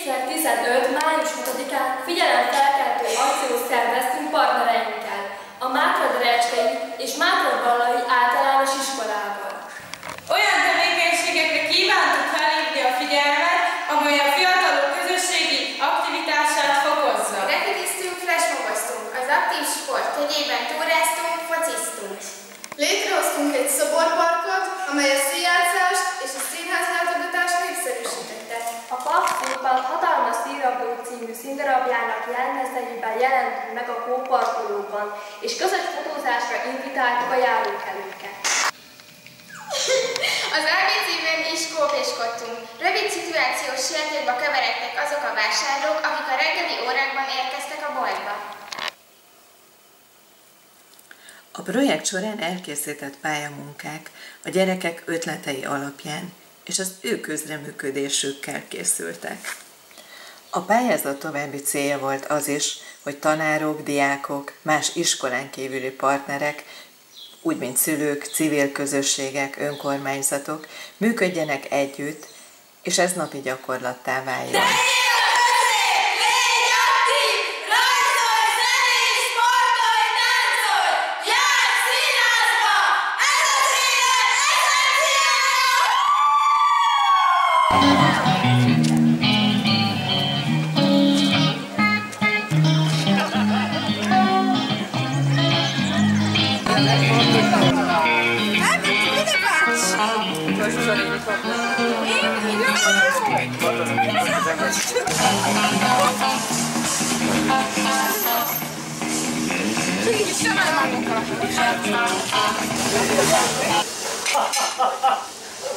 2015. május 6-án figyelemfelkeltő akciót szerveztünk partnereinkkel, a Mátrad-Recskei és Mátrad-Ballai általános iskolával. Olyan tevékenységekre kívántuk felhívni a figyelmet, amely a fiatalok közösségi aktivitását fokozza. Repidiztünk, flashmoboztunk, az aktív sport jegyében túráztunk, fociztunk. Létrehoztunk egy szoborparkot, amely a színjátszást és a színházlátogatást népszerűsítette. A Papszínpad Hatalmas Színrabló című színdarabjának jelmezeiben jelentünk meg a kóparkolóban, és közös fotózásra invitáltuk a járókelőket. Az ABC-ben is kópéskodtunk. Rövid szituációs játékba keveredtek azok a vásárlók, akik a reggeli órákban érkeztek a boltba. A projekt során elkészített pályamunkák a gyerekek ötletei alapján és az ő közreműködésükkel készültek. A pályázat további célja volt az is, hogy tanárok, diákok, más iskolán kívüli partnerek, úgy mint szülők, civil közösségek, önkormányzatok működjenek együtt, és ez napi gyakorlattá váljon.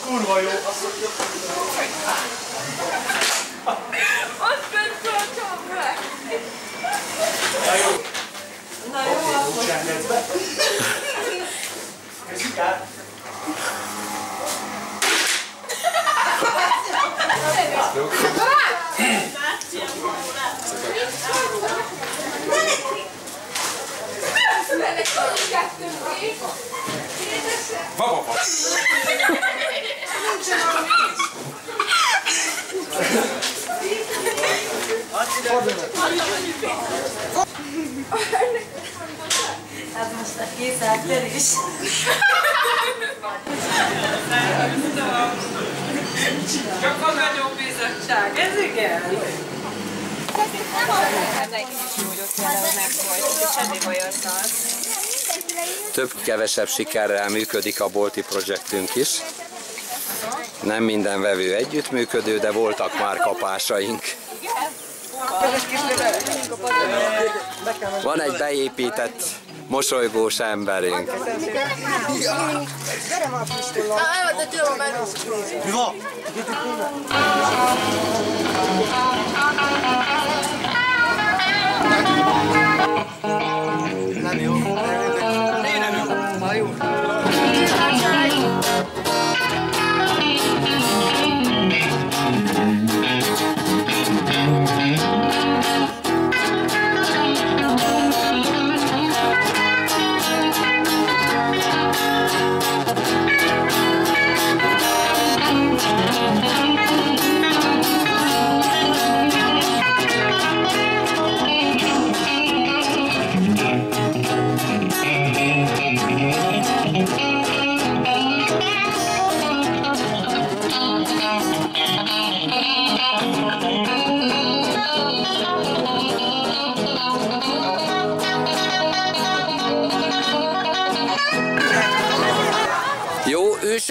Kurva jó! Azt megtartom meg! Na jó! Na jó, akkor... Kezdjük át! Baba! Hát most a készállt is. Csak a nagyobb-bizottság, ez igen? Több-kevesebb sikerrel működik a bolti projektünk is. Nem minden vevő együttműködő, de voltak már kapásaink. Van egy beépített, mosolygós emberünk. Mi van? Nem jó. Nem jó. Na jó.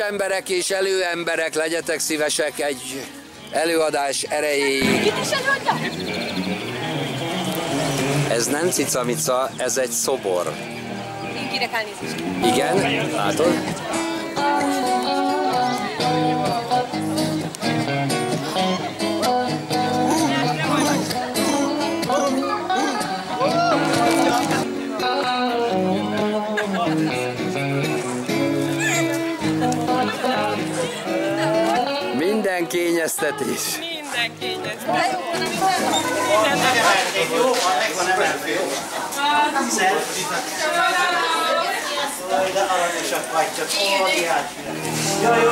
Emberek és előemberek, legyetek szívesek egy előadás erejéig. Ez nem cicamica, ez egy szobor. Igen, látod? Minden kényeztetés. Minden kényeztetés. Jó, megvan emelve, jó? De aranyosak vagy, csak óriás. Jaj, jó.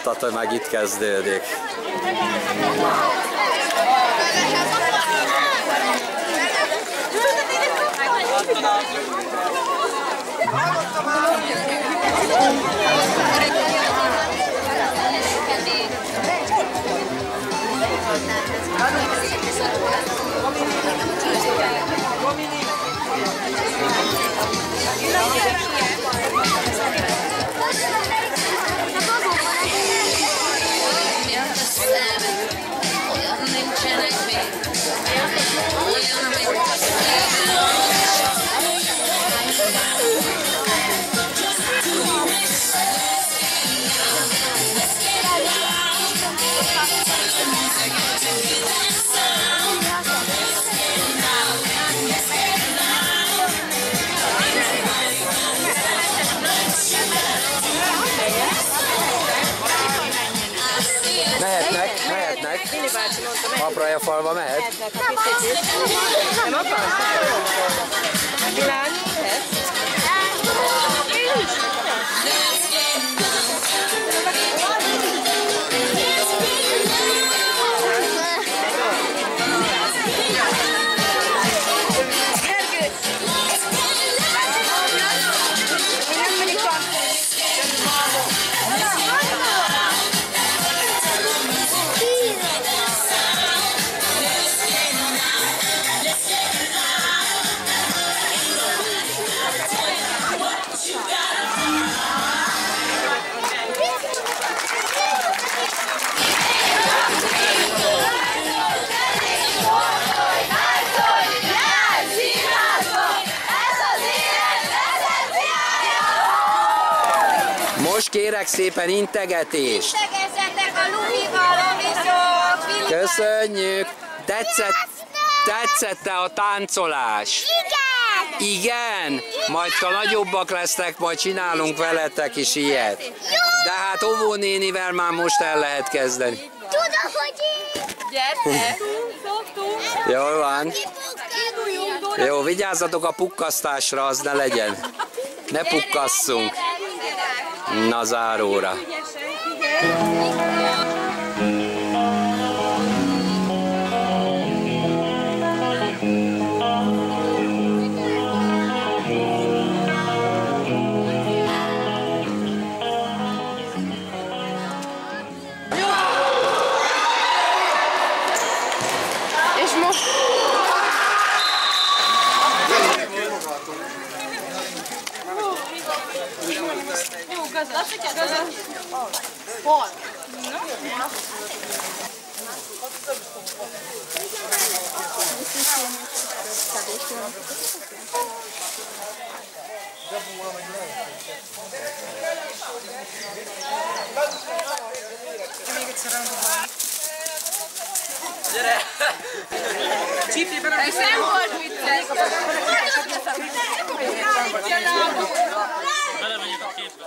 láttad, hogy meg itt kezdődik. Mehetnek. Apraja-falva mehet. Nem akarsz? Világos, Most kérek szépen integetést. Integessetek a Lumival, Lomisok! Köszönjük. Tetszett-e a táncolás? Igen! Igen? Majd ha nagyobbak lesznek, majd csinálunk veletek is ilyet. De hát óvónénivel már most el lehet kezdeni. Tudom, hogy én! gyere! Jól van. Jó, vigyázzatok a pukkasztásra, az ne legyen. Ne pukkasszunk. Na, záróra. És most... Jó, gazas. Hol? Gyere! Csípjében nem volt vicces! belemegyek a képbe.